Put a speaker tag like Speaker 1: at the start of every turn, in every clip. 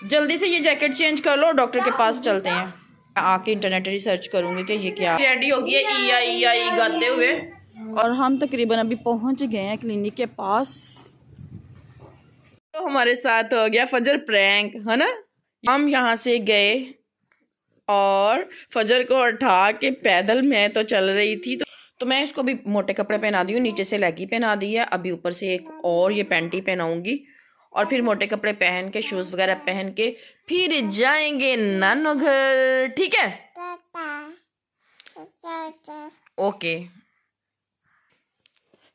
Speaker 1: जल्दी से ये जैकेट चेंज कर लो, डॉक्टर के पास चलते हैं। आके इंटरनेट रिसर्च करूंगी कि ये क्या। रेडी हो गई है ई आई गाते हुए, और हम तकरीबन अभी पहुंच गए हैं क्लिनिक के पास। तो हमारे साथ हो गया फजर प्रैंक, है ना। हम यहाँ से गए और फजर को उठा के पैदल मैं तो चल रही थी, तो मैं इसको भी मोटे कपड़े पहना दी हूँ। नीचे से लेगी पहना दी है, अभी ऊपर से एक और ये पैंटी पहनाऊंगी और फिर मोटे कपड़े पहन के शूज़ वगैरह पहन के फिर जाएंगे नानो घर। ठीक है, ओके।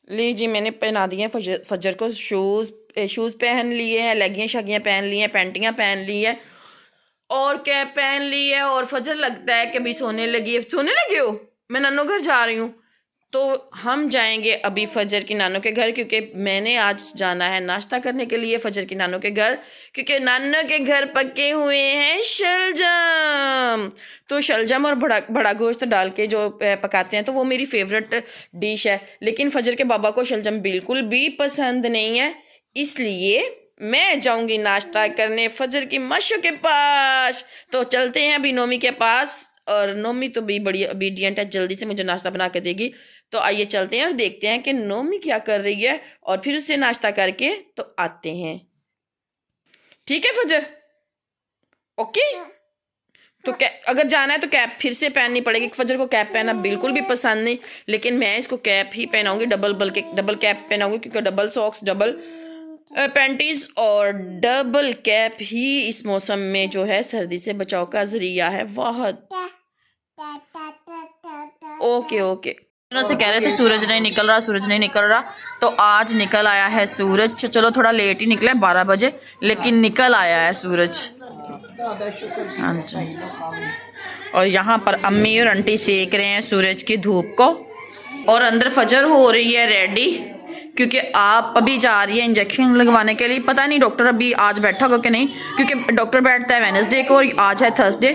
Speaker 1: लीजिए मैंने पहना दिए फजर को शूज़ पहन लिए हैं, लेगियाँ शगियाँ पहन ली हैं, पैंटियाँ पहन ली है और कैप पहन ली है। और फजर लगता है कि अभी सोने लगी है। सोने लगे हो? मैं नानो घर जा रही हूँ। तो हम जाएंगे अभी फजर की नानो के घर, क्योंकि मैंने आज जाना है नाश्ता करने के लिए फजर की नानो के घर, क्योंकि नानो के घर पके हुए हैं शलजम। तो शलजम और बड़ा गोश्त डाल के जो पकाते हैं, तो वो मेरी फेवरेट डिश है। लेकिन फजर के बाबा को शलजम बिल्कुल भी पसंद नहीं है, इसलिए मैं जाऊंगी नाश्ता करने फजर की मशू के पास। तो चलते हैं अभी नोमी के पास, और नोमी तो भी बड़ी ओबीडियंट है, जल्दी से मुझे नाश्ता बना के देगी। तो आइए चलते हैं और देखते हैं कि नोमी क्या कर रही है, और फिर उससे नाश्ता करके तो आते हैं। ठीक है फजर, ओके। तो अगर जाना है तो कैप फिर से पहननी पड़ेगी। फजर को कैप पहनना बिल्कुल भी पसंद नहीं, लेकिन मैं इसको कैप ही पहनाऊंगी, डबल कैप पहनाऊंगी, क्योंकि डबल सॉक्स, डबल पैंटीज और डबल कैप ही इस मौसम में जो है सर्दी से बचाव का जरिया है। बहुत ओके ओके। से कह रहे थे सूरज नहीं निकल रहा, सूरज नहीं निकल रहा, तो आज निकल आया है सूरज। चलो थोड़ा लेट ही निकला, 12 बजे, लेकिन निकल आया है सूरज। हाँ जी। और यहाँ पर अम्मी और आंटी सेक रहे हैं सूरज की धूप को, और अंदर फजर हो रही है रेडी, क्योंकि आप अभी जा रही है इंजेक्शन लगवाने के लिए। पता नहीं डॉक्टर अभी आज बैठा होगा कि नहीं, क्योंकि डॉक्टर बैठता है वेडनेसडे को और आज है थर्सडे।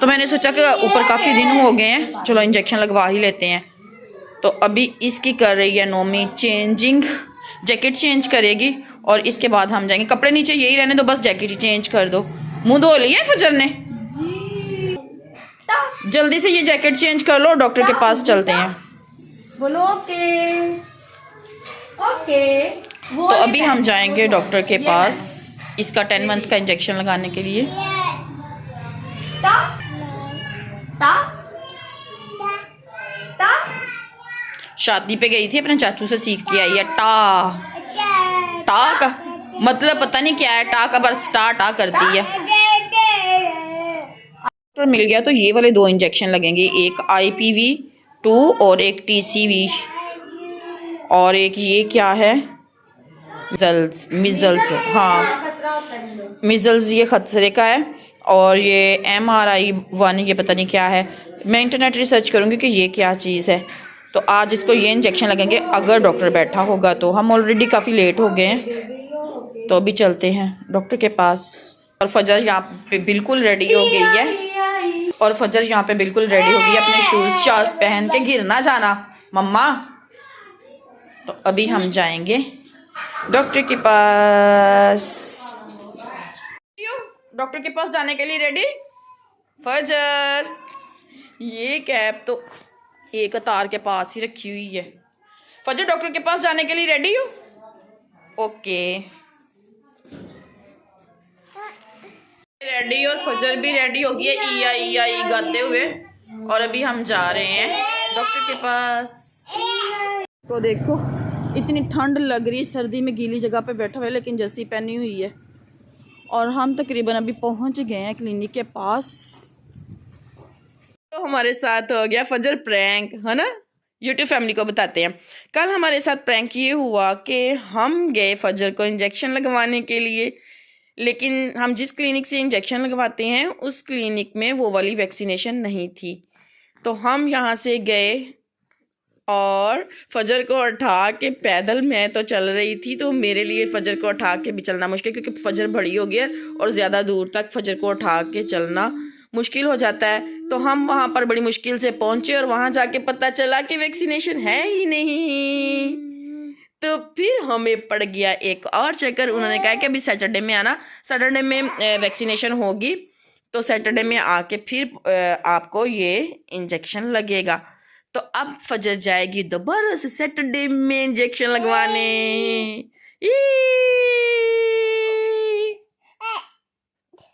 Speaker 1: तो मैंने सोचा कि ऊपर काफ़ी दिन हो गए हैं, चलो इंजेक्शन लगवा ही लेते हैं। तो अभी इसकी कर रही है नोमी चेंजिंग, जैकेट चेंज करेगी और इसके बाद हम जाएंगे। कपड़े नीचे यही रहने दो, बस जैकेट ही चेंज कर दो। मुंह धो लिया फजर ने? जल्दी से ये जैकेट चेंज कर लो, डॉक्टर के पास चलते हैं।
Speaker 2: बोलो ओके ओके।
Speaker 1: तो अभी हम जाएंगे डॉक्टर के पास इसका 10 मंथ का इंजेक्शन लगाने के लिए।
Speaker 2: टा टा टा।
Speaker 1: शादी पे गई थी, अपने चाचू से सीख के आई है टा। टा का मतलब पता नहीं क्या है, टा का बर्थ स्टार टा करती है। डॉक्टर मिल गया, तो ये वाले 2 इंजेक्शन लगेंगे, एक IPV2 और एक TCV, और एक ये क्या है मिजल्स। हाँ मिजल्स, ये खतरे का है, और ये MRI1 ये पता नहीं क्या है। मैं इंटरनेट रिसर्च करूँगी कि ये क्या चीज़ है। तो आज इसको ये इंजेक्शन लगेंगे, अगर डॉक्टर बैठा होगा तो। हम ऑलरेडी काफ़ी लेट हो गए हैं, तो अभी चलते हैं डॉक्टर के पास। और फजर यहाँ पे बिल्कुल रेडी हो गई है, और फजर यहाँ पे बिल्कुल रेडी हो गई है, अपने शूज़ शाज पहन के। गिर ना जाना मम्मा। तो अभी हम जाएंगे डॉक्टर के पास। डॉक्टर के पास जाने के लिए रेडी फजर। ये कैब तो एक कतार के पास ही रखी हुई है। फजर डॉक्टर के पास जाने के लिए रेडी हो? ओके रेडी, और फजर भी रेडी हो गई है ई आई गाते हुए, और अभी हम जा रहे हैं डॉक्टर के पास। तो देखो इतनी ठंड लग रही है, सर्दी में गीली जगह पे बैठा हुआ है, लेकिन जर्सी पहनी हुई है। और हम तकरीबन अभी पहुंच गए हैं क्लिनिक के पास। तो हमारे साथ हो गया फजर प्रैंक, है ना। यूट्यूब फैमिली को बताते हैं। कल हमारे साथ प्रैंक ये हुआ कि हम गए फजर को इंजेक्शन लगवाने के लिए, लेकिन हम जिस क्लिनिक से इंजेक्शन लगवाते हैं उस क्लिनिक में वो वाली वैक्सीनेशन नहीं थी। तो हम यहाँ से गए और फजर को उठा के पैदल मैं तो चल रही थी, तो मेरे लिए फजर को उठा के भी चलना मुश्किल, क्योंकि फजर बड़ी हो गई है और ज़्यादा दूर तक फजर को उठा के चलना मुश्किल हो जाता है। तो हम वहाँ पर बड़ी मुश्किल से पहुँचे, और वहाँ जाके पता चला कि वैक्सीनेशन है ही नहीं। तो फिर हमें पड़ गया एक और चक्कर। उन्होंने कहा कि अभी सैटरडे में आना, सैटरडे में वैक्सीनेशन होगी, तो सैटरडे में आके फिर आपको ये इंजेक्शन लगेगा। तो अब फजर जाएगी दोबारा से सैटरडे में इंजेक्शन लगवाने।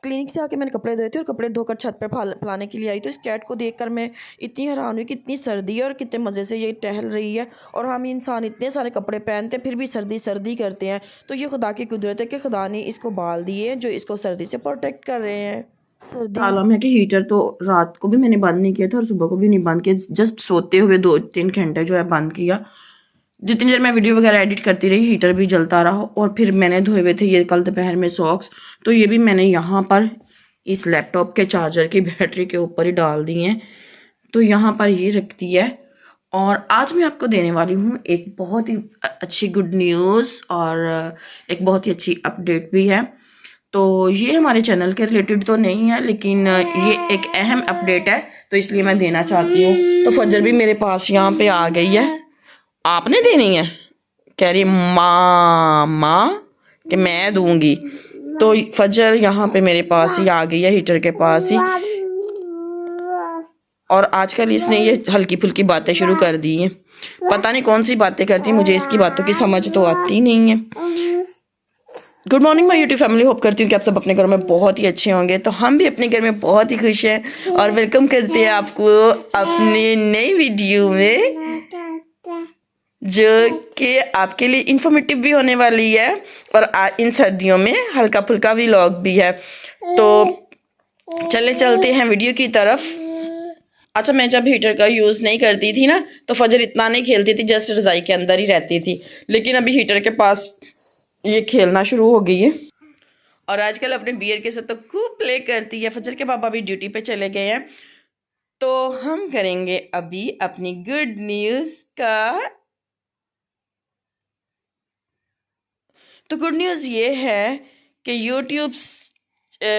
Speaker 1: क्लिनिक से आके मैंने कपड़े धोए थे और कपड़े धोकर छत पे फैलाने के लिए आई, तो इस कैट को देखकर मैं इतनी हैरान हुई कि इतनी सर्दी है और कितने मज़े से ये टहल रही है। और हम इंसान इतने सारे कपड़े पहनते फिर भी सर्दी सर्दी करते हैं। तो ये खुदा की कुदरत है कि खुदा ने इसको बाल दिए हैं जो इसको सर्दी से प्रोटेक्ट कर रहे हैं। सर्दी मालूम है कि हीटर तो रात को भी मैंने बंद नहीं किया था और सुबह को भी नहीं बंद किया, जस्ट सोते हुए 2-3 घंटे जो है बंद किया। जितनी देर मैं वीडियो वगैरह एडिट करती रही हीटर भी जलता रहा। और फिर मैंने धोए हुए थे ये कल दोपहर में सॉक्स, तो ये भी मैंने यहाँ पर इस लैपटॉप के चार्जर की बैटरी के ऊपर ही डाल दी हैं, तो यहाँ पर ये रखती है। और आज मैं आपको देने वाली हूँ एक बहुत ही अच्छी गुड न्यूज़ और एक बहुत ही अच्छी अपडेट भी है। तो ये हमारे चैनल के रिलेटेड तो नहीं है, लेकिन ये एक अहम अपडेट है, तो इसलिए मैं देना चाहती हूँ। तो फजर भी मेरे पास यहाँ पे आ गई है। आपने देनी है, कह रही माँ कि मैं दूंगी। तो फजर यहाँ पे मेरे पास ही आ गई है, हीटर के पास ही। और आजकल इसने ये हल्की फुल्की बातें शुरू कर दी हैं, पता नहीं कौन सी बातें करती है, मुझे इसकी बातों की समझ तो आती नहीं है। Good morning my YouTube family, hope करती हूँ कि आप सब अपने घरों में बहुत ही अच्छे होंगे। तो हम भी अपने घर में बहुत ही खुश हैं और वेलकम करते हैं आपको अपने नई वीडियो में, जो कि आपके लिए इंफॉर्मेटिव भी होने वाली है और इन सर्दियों में हल्का फुल्का व्लॉग भी है। तो चलते हैं वीडियो की तरफ। अच्छा, मैं जब हीटर का यूज़ नहीं करती थी ना, तो फजर इतना नहीं खेलती थी, जस्ट रज़ाई के अंदर ही रहती थी। लेकिन अभी हीटर के पास ये खेलना शुरू हो गई है और आजकल अपने बियर के साथ तो खूब प्ले करती है। फजर के पापा भी ड्यूटी पे चले गए हैं, तो हम करेंगे अभी अपनी गुड न्यूज़ का। तो गुड न्यूज़ ये है कि यूट्यूब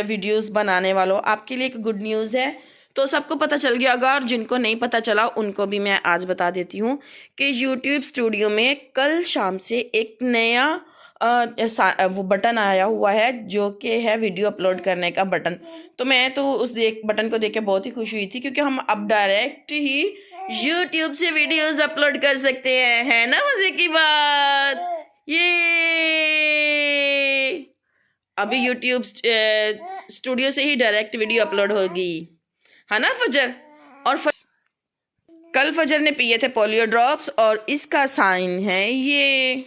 Speaker 1: वीडियोस बनाने वालों, आपके लिए एक गुड न्यूज़ है। तो सबको पता चल गया, अगर जिनको नहीं पता चला उनको भी मैं आज बता देती हूँ कि यूट्यूब स्टूडियो में कल शाम से एक नया वो बटन आया हुआ है, जो कि है वीडियो अपलोड करने का बटन। तो मैं तो उस बटन को देख के बहुत ही खुश हुई थी, क्योंकि हम अब डायरेक्ट ही यूट्यूब से वीडियोस अपलोड कर सकते हैं, है ना मज़े की बात। ये अभी यूट्यूब स्टूडियो से ही डायरेक्ट वीडियो अपलोड होगी, है ना फजर। और कल फजर ने पिए थे पोलियो ड्रॉप्स और इसका साइन है ये।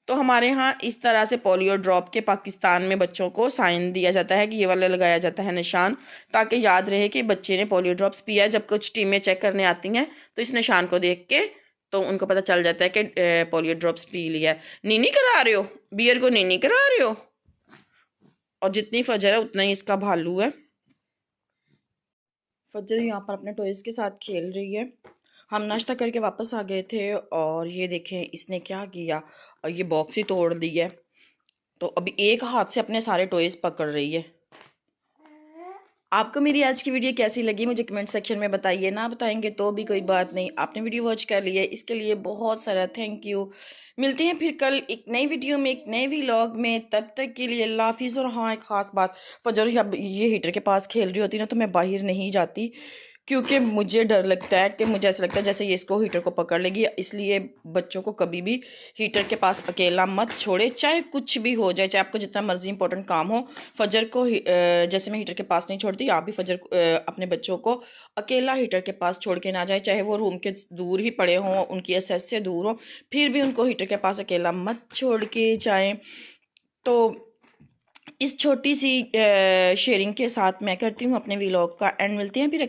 Speaker 1: तो हमारे यहाँ इस तरह से पोलियो ड्रॉप के पाकिस्तान में बच्चों को साइन दिया जाता है कि ये वाला लगाया जाता है निशान, ताकि याद रहे कि बच्चे ने पोलियो ड्रॉप्स पिया है। जब कुछ टीमें चेक करने आती हैं तो इस निशान को देख के तो उनको पता चल जाता है कि पोलियो ड्रॉप्स पी लिया है। नीनी करा रहे हो, बियर को नीनी करा रहे हो। और जितनी फजर है उतना ही इसका भालू है। फजर यहाँ पर अपने टॉयज़ के साथ खेल रही है। हम नाश्ता करके वापस आ गए थे और ये देखें इसने क्या किया, और ये बॉक्स ही तोड़ दी है। तो अभी एक हाथ से अपने सारे टॉयज़ पकड़ रही है। आपको मेरी आज की वीडियो कैसी लगी मुझे कमेंट सेक्शन में बताइए। ना बताएंगे तो भी कोई बात नहीं, आपने वीडियो वॉच कर ली है, इसके लिए बहुत सारा थैंक यू। मिलते हैं फिर कल एक नई वीडियो में, एक नए व्लॉग में। तब तक के लिए अल्लाह हाफिज़। और हाँ, एक ख़ास बात, फजर जब ये हीटर के पास खेल रही होती ना तो मैं बाहर नहीं जाती, क्योंकि मुझे डर लगता है कि मुझे ऐसा लगता है जैसे ये इसको हीटर को पकड़ लेगी। इसलिए बच्चों को कभी भी हीटर के पास अकेला मत छोड़े, चाहे कुछ भी हो जाए, चाहे आपको जितना मर्जी इंपॉर्टेंट काम हो। फजर को जैसे मैं हीटर के पास नहीं छोड़ती, आप भी फजर अपने बच्चों को अकेला हीटर के पास छोड़ के ना जाए, चाहे वो रूम के दूर ही पड़े हों, उनकी एक्सेस से दूर हो, फिर भी उनको हीटर के पास अकेला मत छोड़ के जाएँ। तो इस छोटी सी शेयरिंग के साथ मैं करती हूँ अपने व्लॉग का एंड। मिलते हैं फिर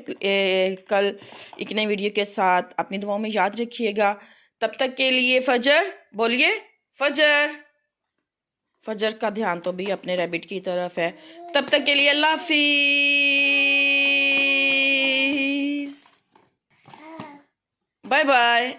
Speaker 1: कल एक नई वीडियो के साथ। अपनी दुआओं में याद रखिएगा। तब तक के लिए फजर बोलिए, फजर। फजर का ध्यान तो भी अपने रैबिट की तरफ है। तब तक के लिए अल्लाह हाफिज़, बाय बाय।